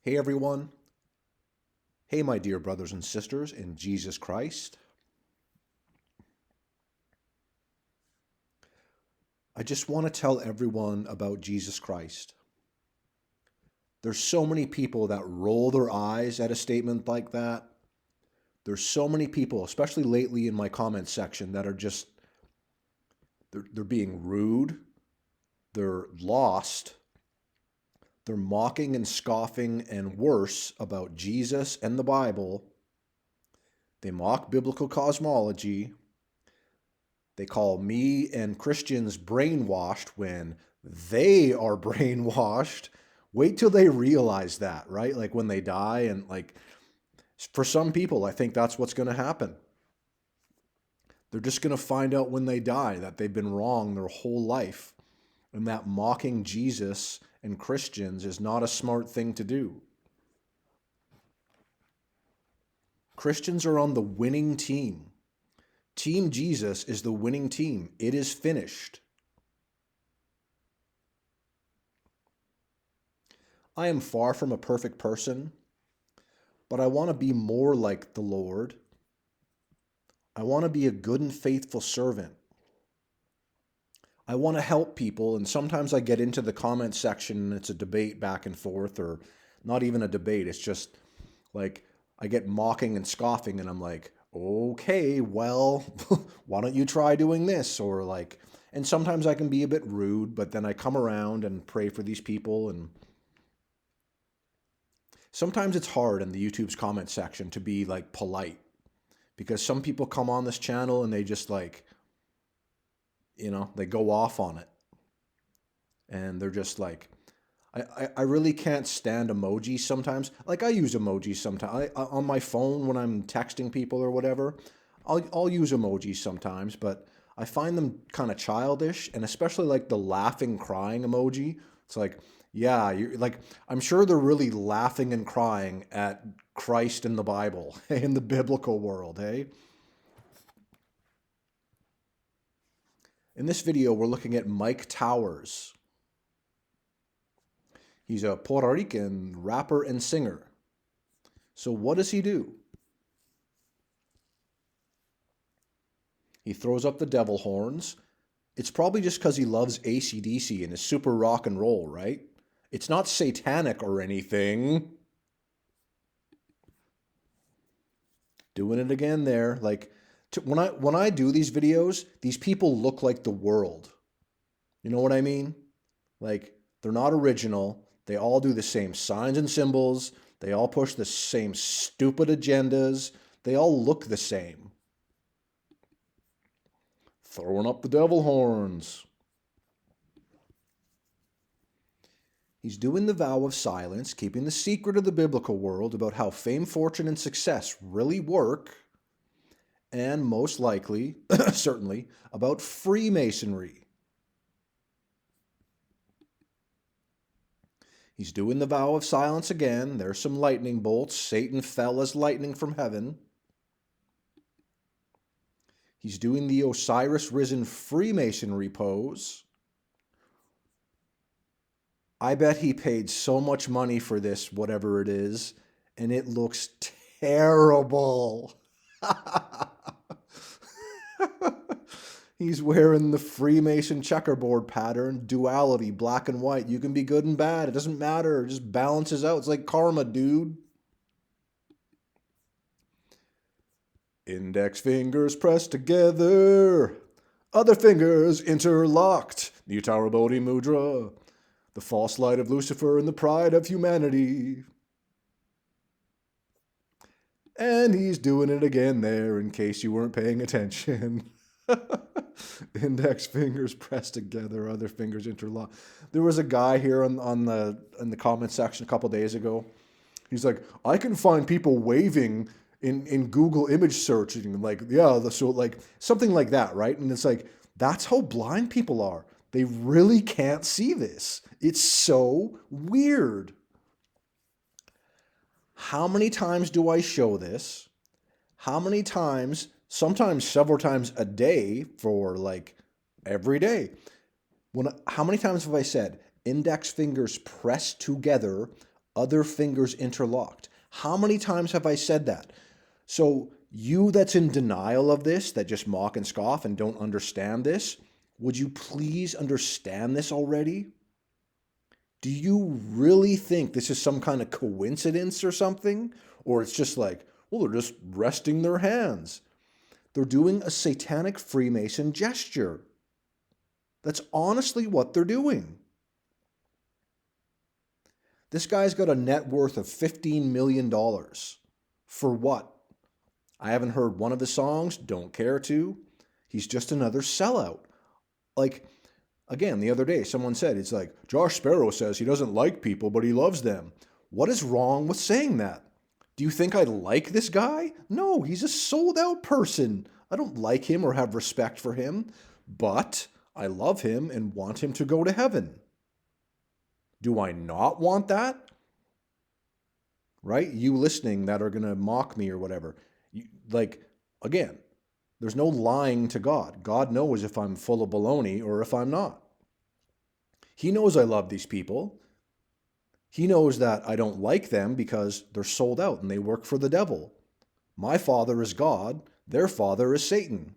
Hey everyone. Hey, my dear brothers and sisters in Jesus Christ. I just want to tell everyone about Jesus Christ. There's so many people that roll their eyes at a statement like that. There's so many people, especially lately in my comment section, that are just, they're being rude, they're lost, they're mocking and scoffing and worse about Jesus and the Bible. They mock biblical cosmology. They call me and Christians brainwashed when they are brainwashed. Wait till they realize that, right? Like when they die, and like for some people, I think that's what's going to happen. They're just going to find out when they die that they've been wrong their whole life, and that mocking Jesus and Christians is not a smart thing to do. Christians are on the winning team. Team Jesus is the winning team. It is finished. I am far from a perfect person, but I want to be more like the Lord. I want to be a good and faithful servant. I want to help people, and sometimes I get into the comment section and it's a debate back and forth, or not even a debate. It's just like I get mocking and scoffing, and I'm like, okay, well, why don't you try doing this? Or like, and sometimes I can be a bit rude, but then I come around and pray for these people. And sometimes it's hard in the YouTube's comment section to be like polite, because some people come on this channel and they just like, they go off on it. And they're just like, I really can't stand emojis sometimes. Like I use emojis sometimes on my phone when I'm texting people or whatever. I'll use emojis sometimes, but I find them kind of childish, and especially like the laughing, crying emoji. It's like, yeah, you're like, I'm sure they're really laughing and crying at Christ in the Bible, in the biblical world, hey? In this video, we're looking at Myke Towers. He's a Puerto Rican rapper and singer. So what does he do? He throws up the devil horns. It's probably just because he loves AC/DC and is super rock and roll, right? It's not satanic or anything. Doing it again there. Like when I do these videos, these people look like the world. You know what I mean? Like they're not original. They all do the same signs and symbols. They all push the same stupid agendas. They all look the same. Throwing up the devil horns. He's doing the vow of silence, keeping the secret of the biblical world about how fame, fortune, and success really work, and most likely, certainly, about Freemasonry. He's doing the vow of silence again. There's some lightning bolts. Satan fell as lightning from heaven. He's doing the Osiris Risen Freemasonry pose. I bet he paid so much money for this, whatever it is, and it looks terrible. He's wearing the Freemason checkerboard pattern, duality, black and white. You can be good and bad. It doesn't matter. It just balances out. It's like karma, dude. Index fingers pressed together. Other fingers interlocked. The Uttara Bodhi Mudra. The false light of Lucifer and the pride of humanity. And he's doing it again there in case you weren't paying attention. Index fingers pressed together, other fingers interlocked. There was a guy here in the comment section a couple days ago. He's like, I can find people waving in Google image searching, like, yeah, so like something like that, right? And it's like, that's how blind people are. They really can't see this. It's so weird. How many times do I show this? How many times, sometimes several times a day for like every day? How many times have I said index fingers pressed together, other fingers interlocked. How many times have I said that? So you that's in denial of this, that just mock and scoff and don't understand this, would you please understand this already? Do you really think this is some kind of coincidence or something? Or it's just like, well, they're just resting their hands. They're doing a satanic Freemason gesture. That's honestly what they're doing. This guy's got a net worth of $15 million. For what? I haven't heard one of his songs, don't care to. He's just another sellout. Like, again, the other day, someone said, it's like, Josh Sparrow says he doesn't like people, but he loves them. What is wrong with saying that? Do you think I like this guy? No, he's a sold out person. I don't like him or have respect for him, but I love him and want him to go to heaven. Do I not want that? Right? You listening that are going to mock me or whatever. Again, there's no lying to God. God knows if I'm full of baloney or if I'm not. He knows I love these people. He knows that I don't like them because they're sold out and they work for the devil. My father is God. Their father is Satan.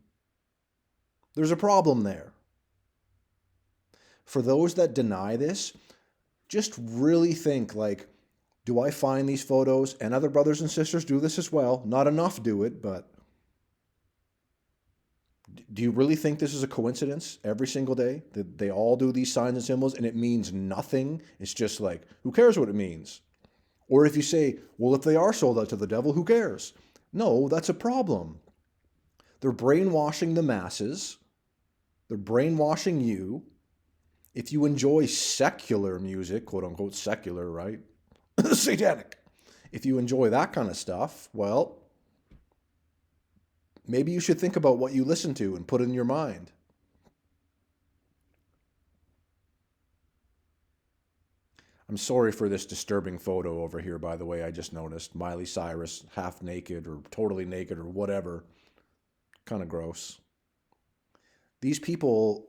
There's a problem there. For those that deny this, just really think like, do I find these photos, and other brothers and sisters do this as well, not enough do it, but do you really think this is a coincidence every single day? That they all do these signs and symbols and it means nothing? It's just like, who cares what it means? Or if you say, well, if they are sold out to the devil, who cares? No, that's a problem. They're brainwashing the masses. They're brainwashing you. If you enjoy secular music, quote unquote secular, right? Satanic. If you enjoy that kind of stuff, well, maybe you should think about what you listen to and put in your mind. I'm sorry for this disturbing photo over here, by the way. I just noticed Miley Cyrus half naked or totally naked or whatever. Kind of gross. These people,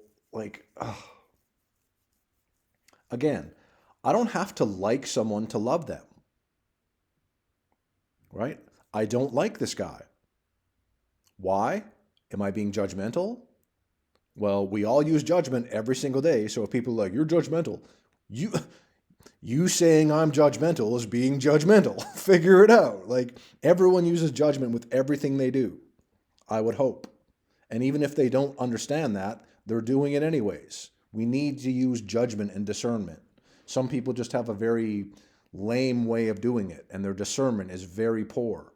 again, I don't have to like someone to love them. Right? I don't like this guy. Why? Am I being judgmental? Well, we all use judgment every single day. So if people are like, you're judgmental, you saying I'm judgmental is being judgmental. Figure it out. Like, everyone uses judgment with everything they do, I would hope. And even if they don't understand that, they're doing it anyways. We need to use judgment and discernment. Some people just have a very lame way of doing it, and their discernment is very poor.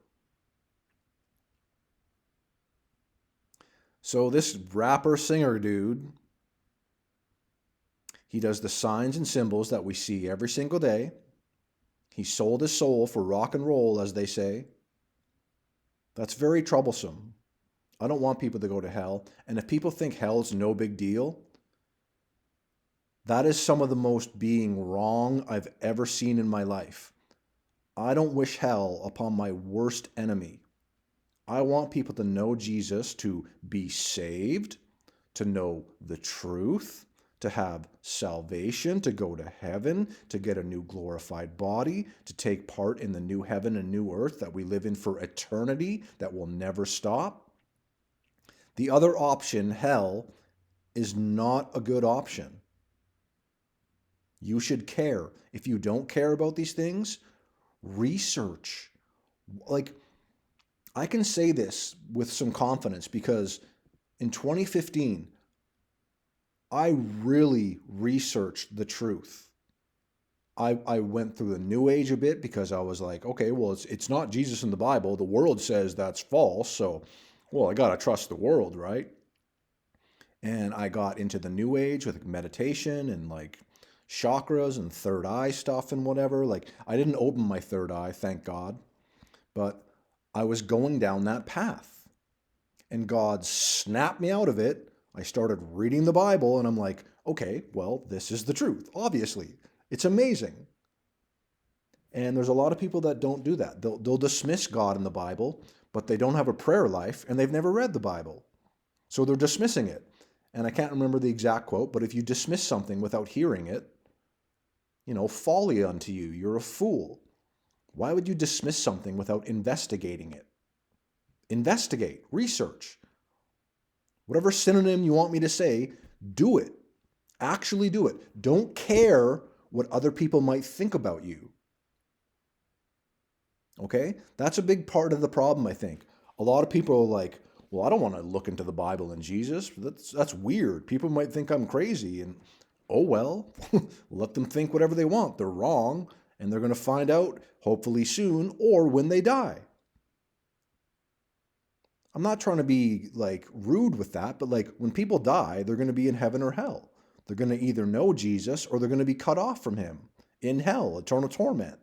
So this rapper singer dude, he does the signs and symbols that we see every single day. He sold his soul for rock and roll, as they say. That's very troublesome. I don't want people to go to hell. And if people think hell's no big deal, that is some of the most being wrong I've ever seen in my life. I don't wish hell upon my worst enemy. I want people to know Jesus, to be saved, to know the truth, to have salvation, to go to heaven, to get a new glorified body, to take part in the new heaven and new earth that we live in for eternity that will never stop. The other option, hell, is not a good option. You should care. If you don't care about these things, research. I can say this with some confidence because in 2015, I really researched the truth. I went through the New Age a bit because I was like, okay, well, it's not Jesus in the Bible. The world says that's false. So, well, I got to trust the world, right? And I got into the New Age with meditation and chakras and third eye stuff and whatever. I didn't open my third eye, thank God. But I was going down that path. And God snapped me out of it. I started reading the Bible and I'm like, okay, well, this is the truth, obviously. It's amazing. And there's a lot of people that don't do that. They'll dismiss God in the Bible, but they don't have a prayer life and they've never read the Bible. So they're dismissing it. And I can't remember the exact quote, but if you dismiss something without hearing it, folly unto you. You're a fool. Why would you dismiss something without investigating it? Investigate, research. Whatever synonym you want me to say, do it. Actually do it. Don't care what other people might think about you. Okay? That's a big part of the problem, I think. A lot of people are like, well, I don't want to look into the Bible and Jesus. That's weird. People might think I'm crazy. And oh well, let them think whatever they want. They're wrong, and they're going to find out hopefully soon or when they die. I'm not trying to be like rude with that, but like when people die, they're going to be in heaven or hell. They're going to either know Jesus or they're going to be cut off from him in hell, eternal torment.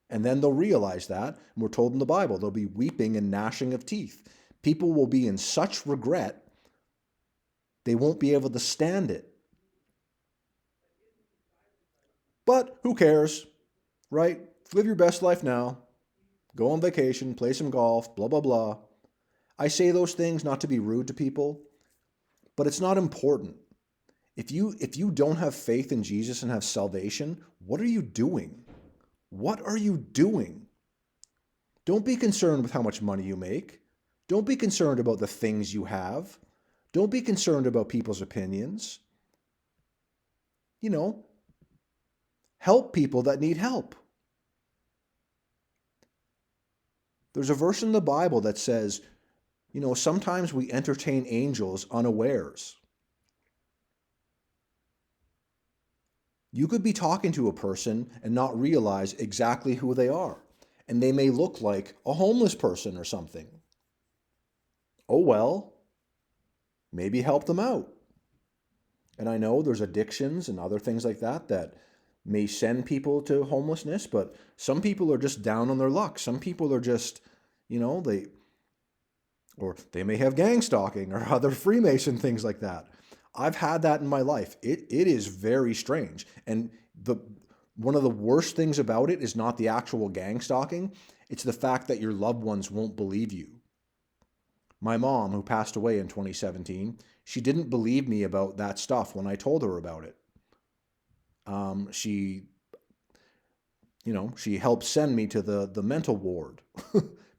And then they'll realize that, and we're told in the Bible, there'll be weeping and gnashing of teeth. People will be in such regret, they won't be able to stand it. But who cares, right? Live your best life now. Go on vacation, play some golf, blah, blah, blah. I say those things not to be rude to people, but it's not important. If you don't have faith in Jesus and have salvation, what are you doing? What are you doing? Don't be concerned with how much money you make. Don't be concerned about the things you have. Don't be concerned about people's opinions. Help people that need help. There's a verse in the Bible that says, sometimes we entertain angels unawares. You could be talking to a person and not realize exactly who they are. And they may look like a homeless person or something. Oh well, maybe help them out. And I know there's addictions and other things like that may send people to homelessness, but some people are just down on their luck. Some people are just, they may have gang stalking or other Freemason things like that. I've had that in my life. It is very strange. And one of the worst things about it is not the actual gang stalking. It's the fact that your loved ones won't believe you. My mom, who passed away in 2017, she didn't believe me about that stuff when I told her about it. She helped send me to the mental ward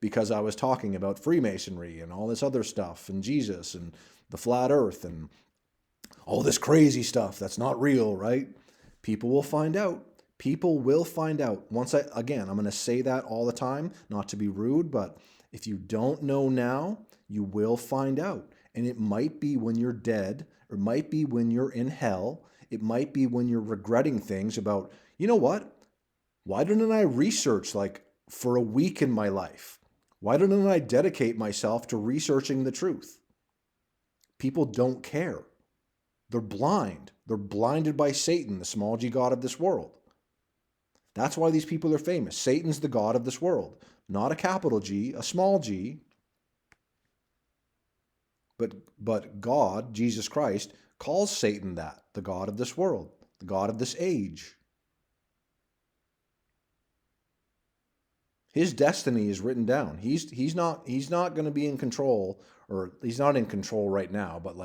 because I was talking about Freemasonry and all this other stuff and Jesus and the flat earth and all this crazy stuff that's not real, right? People will find out. People will find out. I'm going to say that all the time, not to be rude, but if you don't know now, you will find out. And it might be when you're dead, or it might be when you're in hell. It might be when you're regretting things about, you know what? Why didn't I research for a week in my life? Why didn't I dedicate myself to researching the truth? People don't care. They're blind. They're blinded by Satan, the small g god of this world. That's why these people are famous. Satan's the god of this world. Not a capital G, a small g. But God, Jesus Christ, calls Satan that, the god of this world, the god of this age. His destiny is written down. He's not going to be in control, or he's not in control right now, but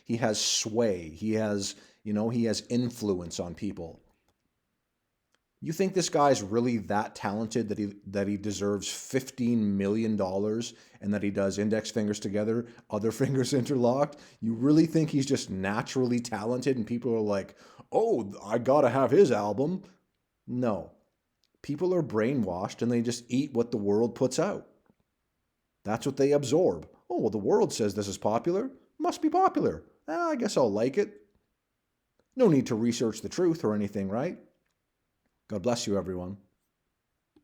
he has sway. He has influence on people. You think this guy's really that talented that he deserves $15 million and that he does index fingers together, other fingers interlocked? You really think he's just naturally talented and people are like, oh, I gotta have his album? No. People are brainwashed and they just eat what the world puts out. That's what they absorb. Oh, well, the world says this is popular. Must be popular. I guess I'll like it. No need to research the truth or anything, right? God bless you, everyone.